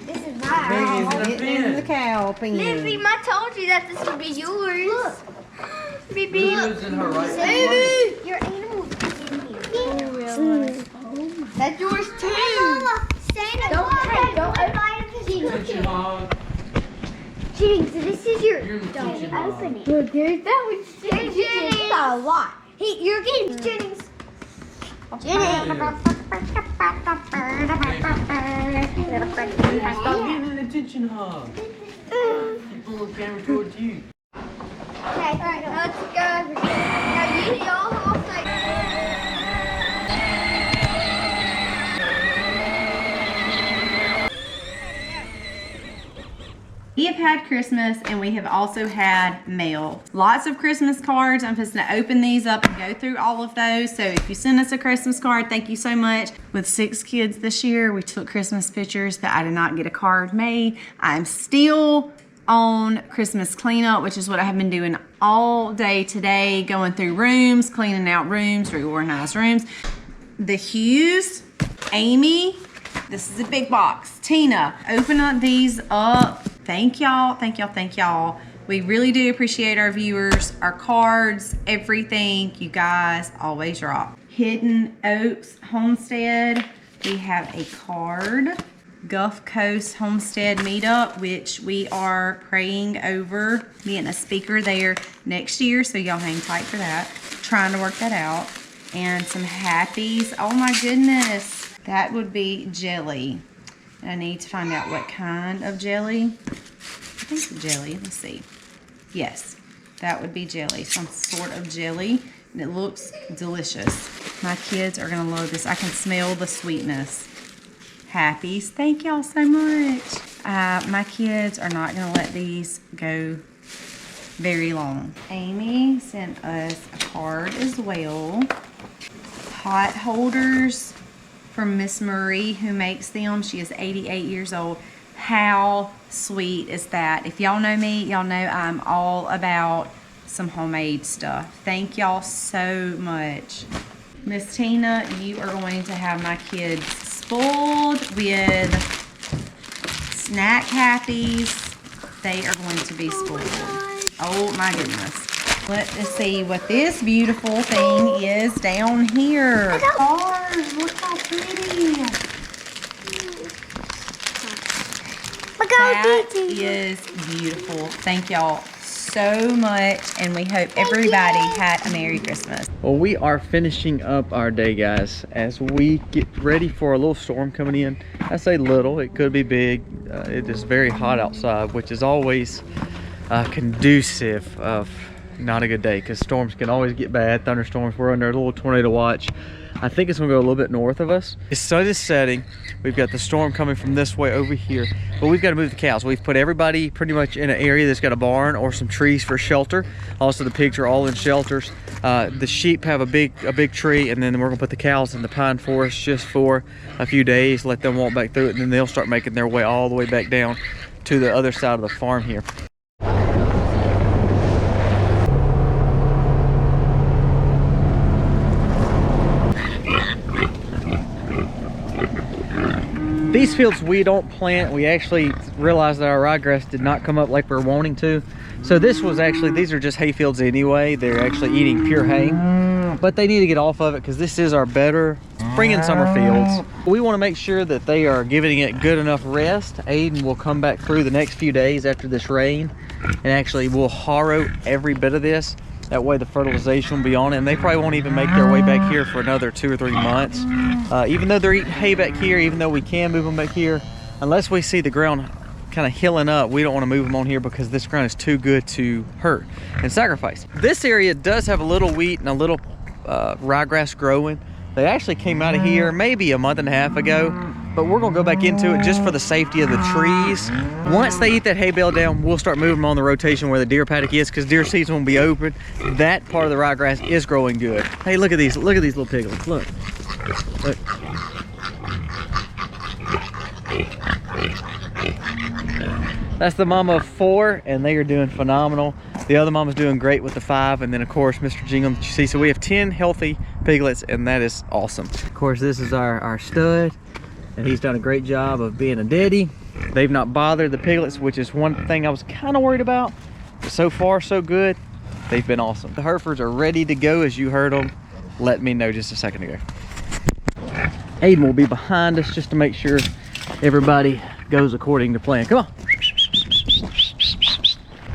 This is mine. In the cow pen. Lippy, I told you that this would be yours. Look. Baby. Your animal is in here. That's yours too. Don't Jenny, so this is yours. Don't open it. Look, there's that one's Jenny's. Jenny's got a lot. Hey, you're getting Jenny's. Jenny. Stop giving an attention hug. Keep pulling the camera towards you. Okay, alright, let's go over here. Now you all say. We have had Christmas and we have also had mail. Lots of Christmas cards. I'm just gonna open these up and go through all of those. So if you send us a Christmas card, thank you so much. With 6 kids this year, we took Christmas pictures, but I did not get a card made. I'm still on Christmas cleanup, which is what I have been doing all day today, going through rooms, cleaning out rooms, reorganized rooms. The Hughes, Amy, this is a big box. Tina, open up these up. Thank y'all, thank y'all, thank y'all. We really do appreciate our viewers, our cards, everything. You guys always rock. Hidden Oaks Homestead, we have a card. Gulf Coast Homestead Meetup, which we are praying over being a speaker there next year, so y'all hang tight for that. Trying to work that out. And some happies. Oh my goodness, that would be jelly. I need to find out what kind of jelly. I think it's jelly. Let's see. Yes, that would be jelly. Some sort of jelly. And it looks delicious. My kids are going to love this. I can smell the sweetness. Happies. Thank y'all so much. My kids are not going to let these go very long. Amy sent us a card as well. Pot holders from Miss Marie, who makes them. She is 88 years old. How sweet is that? If y'all know me, y'all know I'm all about some homemade stuff. Thank y'all so much. Miss Tina, you are going to have my kids spoiled with snack happies. They are going to be spoiled. Oh my goodness. Let's see what this beautiful thing is down here. Cars, look how pretty. Look how That pretty. is beautiful. Thank y'all so much, and we hope everybody had a Merry Christmas. Well, we are finishing up our day, guys, as we get ready for a little storm coming in. I say little, it could be big. It is very hot outside, which is always conducive of not a good day, because storms can always get bad. Thunderstorms. We're under a little tornado watch. I think it's gonna go a little bit north of us. The sun is setting. We've got the storm coming from this way over here, but we've got to move the cows. We've put everybody pretty much in an area that's got a barn or some trees for shelter. Also, the pigs are all in shelters. The sheep have a big tree, and then we're gonna put the cows in the pine forest just for a few days, let them walk back through it, and then they'll start making their way all the way back down to the other side of the farm here. These fields we don't plant. We actually realized that our ryegrass did not come up like we were wanting to. So this was actually, these are just hay fields anyway. They're actually eating pure hay, but they need to get off of it because this is our better spring and summer fields. We want to make sure that they are giving it good enough rest. Aiden will come back through the next few days after this rain, and actually we'll harrow every bit of this. That way the fertilization will be on it, and they probably won't even make their way back here for another 2 or 3 months. Even though they're eating hay back here, even though we can move them back here, unless we see the ground kind of hilling up, we don't want to move them on here because this ground is too good to hurt and sacrifice. This area does have a little wheat and a little ryegrass growing. They actually came out of here maybe a month and a half ago, but we're gonna go back into it just for the safety of the trees. Once they eat that hay bale down, we'll start moving them on the rotation where the deer paddock is, because deer season will be open. That part of the ryegrass is growing good. Hey, look at these little piglets, look. Look. That's the mama of 4, and they are doing phenomenal. The other mama's doing great with the 5, and then of course Mr. Jingle that you see. So we have 10 healthy piglets, and that is awesome. Of course, this is our stud, and he's done a great job of being a daddy. They've not bothered the piglets, which is one thing I was kind of worried about. But so far, so good. They've been awesome. The Herefords are ready to go, as you heard them. Let me know just a second ago. Aiden will be behind us just to make sure everybody goes according to plan. Come on.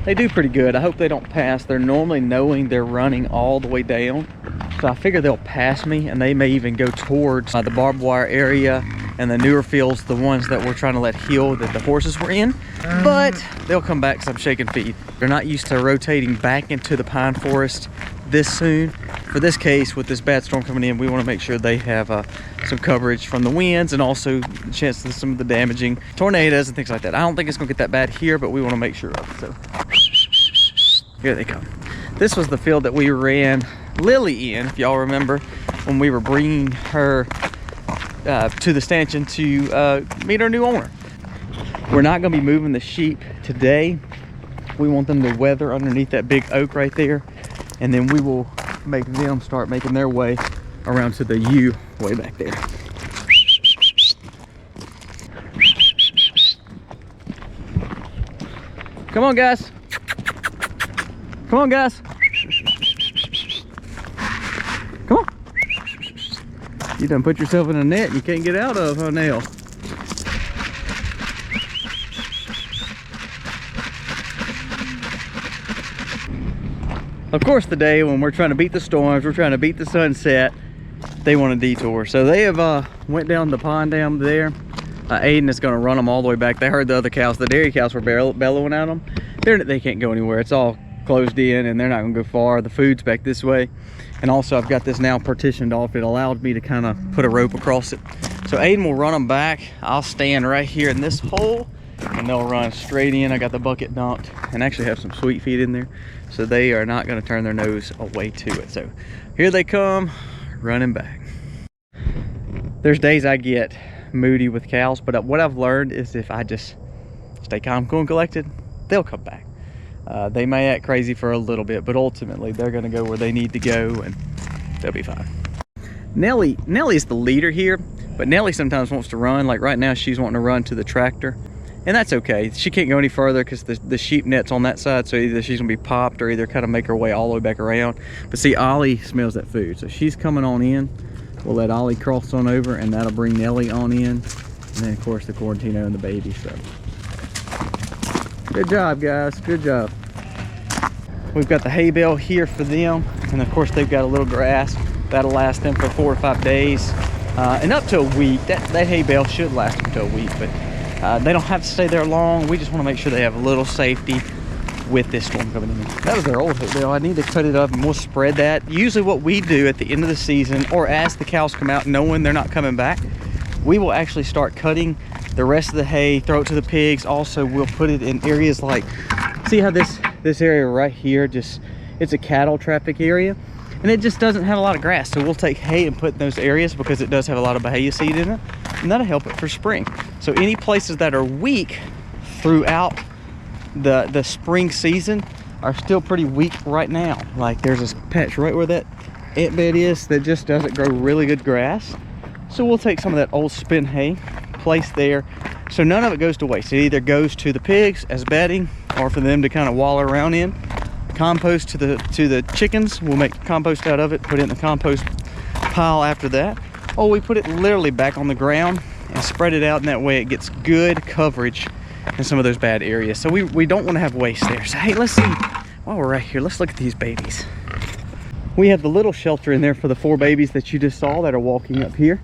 They do pretty good. I hope they don't pass. They're normally knowing they're running all the way down. So I figure they'll pass me, and they may even go towards the barbed wire area and the newer fields, the ones that we're trying to let heal that the horses were in. But they'll come back because I'm shaking feet. They're not used to rotating back into the pine forest this soon. For this case, with this bad storm coming in, we want to make sure they have some coverage from the winds and also the chance of some of the damaging tornadoes and things like that. I don't think it's going to get that bad here, but we want to make sure of it. So here they come. This was the field that we ran Lily in, if y'all remember, when we were bringing her to the stanchion to meet our new owner. We're not going to be moving the sheep today. We want them to weather underneath that big oak right there, and then we will make them start making their way around to the U way back there. Come on, guys. Come on, guys. Come on. You done put yourself in a net you can't get out of, huh, Nell? Of course, today when we're trying to beat the storms, we're trying to beat the sunset, they want a detour. So they have went down the pond down there. Aiden is going to run them all the way back. They heard the other cows, the dairy cows were bellowing at them. They can't go anywhere. It's all closed in and they're not going to go far. The food's back this way. And also I've got this now partitioned off. It allowed me to kind of put a rope across it. So Aiden will run them back. I'll stand right here in this hole and they'll run straight in. I got the bucket dumped and actually have some sweet feed in there. So they are not going to turn their nose away to it. So here they come, running back. There's days I get moody with cows, but what I've learned is if I just stay calm, cool, and collected, they'll come back. They may act crazy for a little bit, but ultimately they're going to go where they need to go and they'll be fine. Nellie's the leader here, but Nellie sometimes wants to run. Like right now, she's wanting to run to the tractor, and that's okay. She can't go any further because the sheep net's on that side, so either she's going to be popped or either kind of make her way all the way back around. But see, Ollie smells that food, so she's coming on in. We'll let Ollie cross on over, and that'll bring Nellie on in. And then, of course, the Quarantino and the baby. So, good job, guys. Good job. We've got the hay bale here for them. And, of course, they've got a little grass. That'll last them for 4 or 5 days. And up to a week. That hay bale should last up to a week. But they don't have to stay there long. We just want to make sure they have a little safety with this storm coming in. That was their old hay bale. I need to cut it up and we'll spread that. Usually what we do at the end of the season, or as the cows come out knowing they're not coming back, we will actually start cutting the rest of the hay, throw it to the pigs. Also, we'll put it in areas like, see how this area right here, just it's a cattle traffic area and it just doesn't have a lot of grass. So we'll take hay and put in those areas because it does have a lot of bahia seed in it, and that'll help it for spring. So any places that are weak throughout the spring season are still pretty weak right now. Like there's this patch right where that ant bed is that just doesn't grow really good grass. So we'll take some of that old spin hay, place there, so none of it goes to waste. It either goes to the pigs as bedding or for them to kind of wallow around in. Compost to the chickens, we'll make compost out of it, put it in the compost pile after that. Or we put it literally back on the ground and spread it out, and that way it gets good coverage in some of those bad areas. So we don't want to have waste there. So hey, let's see, while we're right here, let's look at these babies. We have the little shelter in there for the 4 babies that you just saw that are walking up here.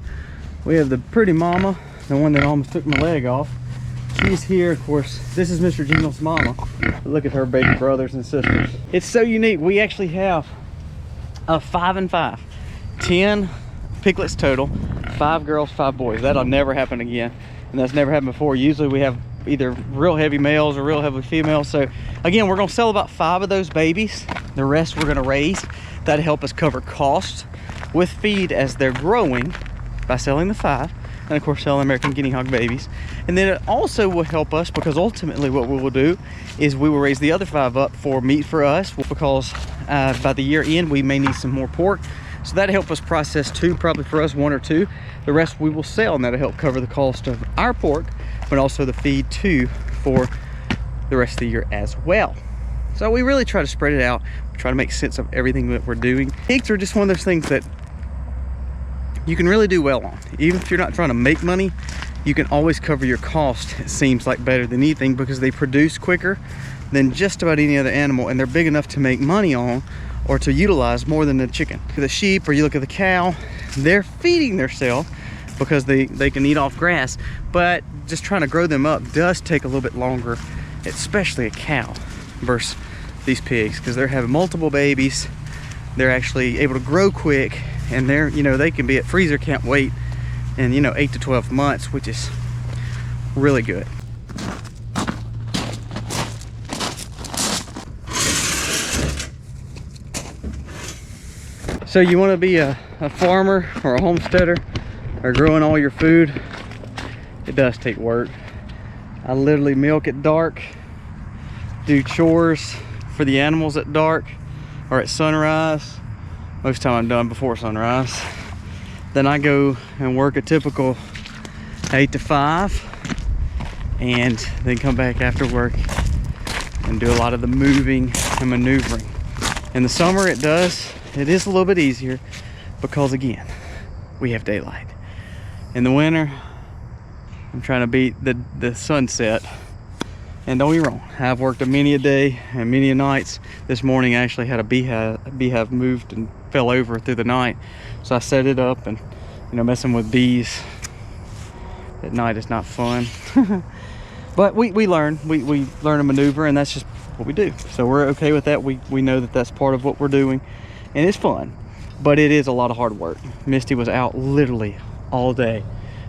We have the pretty mama, the one that almost took my leg off. She's here, of course. This is Mr. Gino's mama. But look at her baby brothers and sisters. It's so unique. We actually have a 5 and 5, 10 piglets total, 5 girls, 5 boys. That'll never happen again, and that's never happened before. Usually we have either real heavy males or real heavy females. So again, we're gonna sell about 5 of those babies. The rest we're gonna raise. That'll help us cover costs with feed as they're growing by selling the 5, and of course selling American guinea hog babies. And then it also will help us because ultimately what we will do is we will raise the other 5 up for meat for us, because by the year end we may need some more pork. So that'll help us process 2, probably for us 1 or 2. The rest we will sell, and that'll help cover the cost of our pork but also the feed too for the rest of the year as well. So we really try to spread it out. We try to make sense of everything that we're doing. Pigs are just one of those things that you can really do well on. Even if you're not trying to make money, you can always cover your cost, it seems like, better than anything, because they produce quicker than just about any other animal, and they're big enough to make money on or to utilize more than the chicken. The sheep, or you look at the cow, they're feeding themselves because they can eat off grass, but just trying to grow them up does take a little bit longer, especially a cow versus these pigs, because they're having multiple babies. They're actually able to grow quick, and they're, you know, they can be at freezer can't wait in, you know, 8 to 12 months, which is really good. So you want to be a farmer or a homesteader or growing all your food, it does take work. I literally milk at dark, do chores for the animals at dark or at sunrise. Most of the time I'm done before sunrise. Then I go and work a typical 8 to 5 and then come back after work and do a lot of the moving and maneuvering. In the summer it is a little bit easier because, again, we have daylight. In the winter, I'm trying to beat the sunset. And don't get me wrong, I've worked a many a day and many a nights. This morning I actually had a beehive moved and fell over through the night. So I set it up, and, you know, messing with bees at night is not fun. But we learn to maneuver, and that's just what we do. So we're okay with that. We know that that's part of what we're doing, and it's fun, but it is a lot of hard work. Misty was out literally all day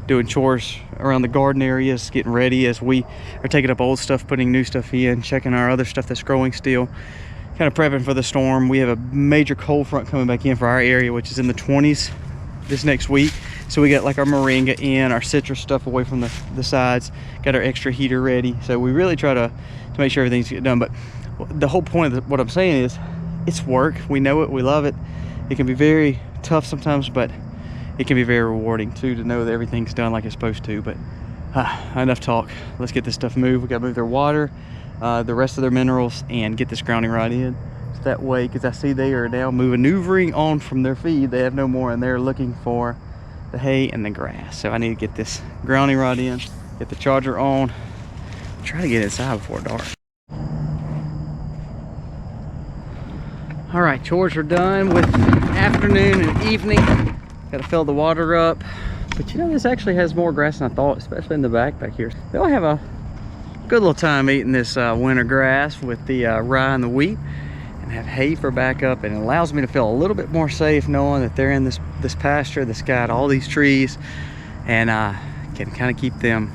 doing chores around the garden areas, getting ready as we are taking up old stuff, putting new stuff in, checking our other stuff that's growing still, kind of prepping for the storm. We have a major cold front coming back in for our area, which is in the 20s this next week. So we got like our moringa in, our citrus stuff away from the sides, got our extra heater ready. So we really try to make sure everything's get done. But the whole point of what I'm saying is, it's work. We know it, we love it. It can be very tough sometimes, but it can be very rewarding too, to know that everything's done like it's supposed to. But enough talk. Let's get this stuff moved. We got to move their water, the rest of their minerals, and get this grounding right in. So that way, because I see they are now maneuvering on from their feed. They have no more, and they're looking for the hay and the grass. So I need to get this grounding right in, get the charger on, try to get inside before dark. All right, chores are done with afternoon and evening. Got to fill the water up. But you know, this actually has more grass than I thought, especially in the back here. They'll have a good little time eating this winter grass with the rye and the wheat, and have hay for backup. And it allows me to feel a little bit more safe knowing that they're in this pasture that's got all these trees, and can kind of keep them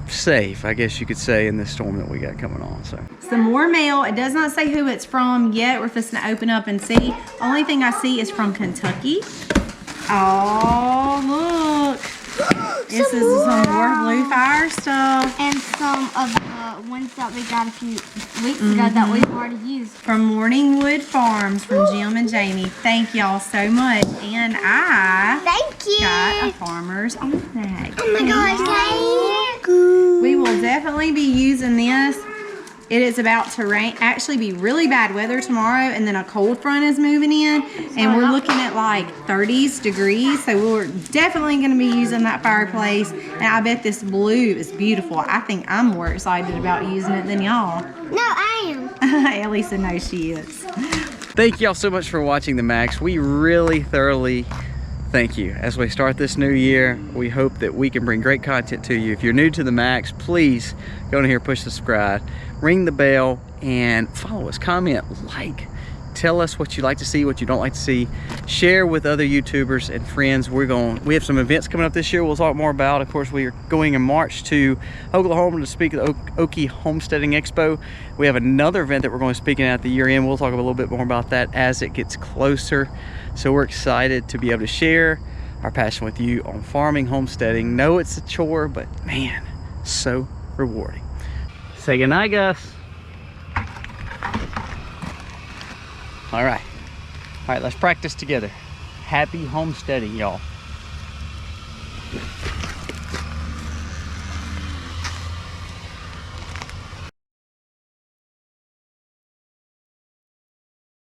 safe, I guess you could say, in this storm that we got coming on. So some more mail. It does not say who it's from yet. We're just gonna open up and see. Only thing I see is from Kentucky. Oh, look. This is some more Blue Fire stuff. And some of the ones that we got a few weeks ago that we've already used. From Morningwood Farms, from Jim and Jamie. Thank y'all so much. And I got a farmer's almanac. Oh my gosh, we will definitely be using this. It is about to actually be really bad weather tomorrow, and then a cold front is moving in, and we're looking at like 30s degrees. So we're definitely going to be using that fireplace, and I bet this blue is beautiful. I think I'm more excited about using it than y'all. No, I am. Elisa knows she is. thank y'all so much for watching the Max. We really thoroughly thank you. As we start this new year, we hope that we can bring great content to you. If you're new to the Max, please go in here, push subscribe, ring the bell, and follow us. Comment, like, tell us what you like to see, what you don't like to see. Share with other YouTubers and friends. We have some events coming up this year we'll talk more about. Of course, we are going in March to Oklahoma to speak at the Okie Homesteading Expo. We have another event that we're going to speak at the year end. We'll talk a little bit more about that as it gets closer. So we're excited to be able to share our passion with you on farming, homesteading. Know it's a chore, but man, so rewarding. Say goodnight, Gus. All right, let's practice together. Happy homesteading, y'all.